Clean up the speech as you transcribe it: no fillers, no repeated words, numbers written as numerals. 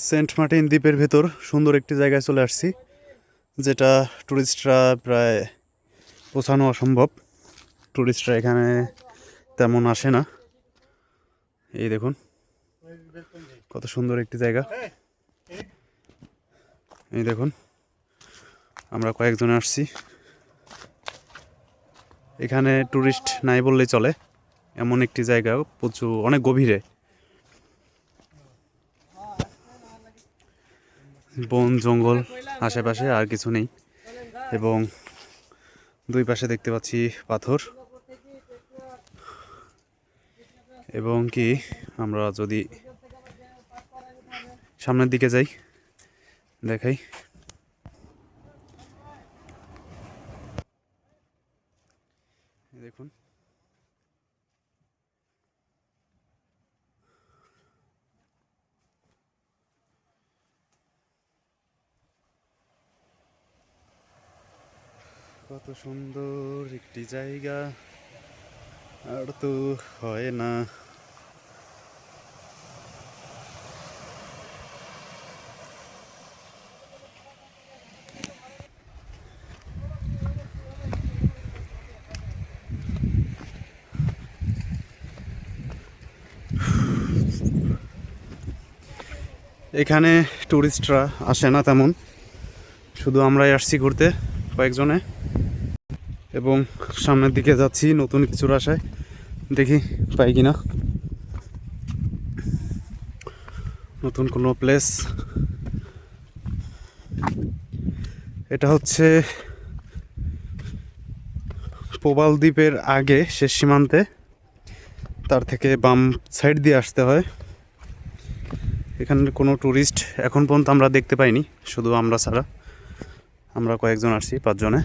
Saint Martin দ্বীপের ভেতর সুন্দর একটি জায়গায় চলে আসছি, যেটা টুরিস্টরা প্রায় পৌঁছানো অসম্ভব। টুরিস্টরা এখানে তেমন আসে না। এই দেখুন কত সুন্দর একটি জায়গা। এই দেখুন আমরা কয়েকজন আসছি। এখানে টুরিস্ট নাই বললেই চলে, এমন একটি জায়গা, প্রচুর অনেক গভীরে, বন জঙ্গল আশেপাশে, আর কিছু নেই। এবং দুই পাশে দেখতে পাচ্ছি পাথর। এবং কি আমরা যদি সামনের দিকে যাই, দেখাই, দেখুন কত সুন্দর একটি জায়গা, আর তো হয় না। এখানে টুরিস্টরা আসে না তেমন, শুধু আমরাই আসছি ঘুরতে কয়েকজনে। এবং সামনের দিকে যাচ্ছি নতুন কিছুর আশায়, দেখি পাই কিনা নতুন কোনো প্লেস। এটা হচ্ছে প্রবাল দ্বীপের আগে শেষ সীমান্তে, তার থেকে বাম সাইড দিয়ে আসতে হয়। এখানে কোনো টুরিস্ট এখন পর্যন্ত আমরা দেখতে পাইনি, শুধু আমরা ছাড়া। আমরা কয়েকজন আসছি, 5 জনে।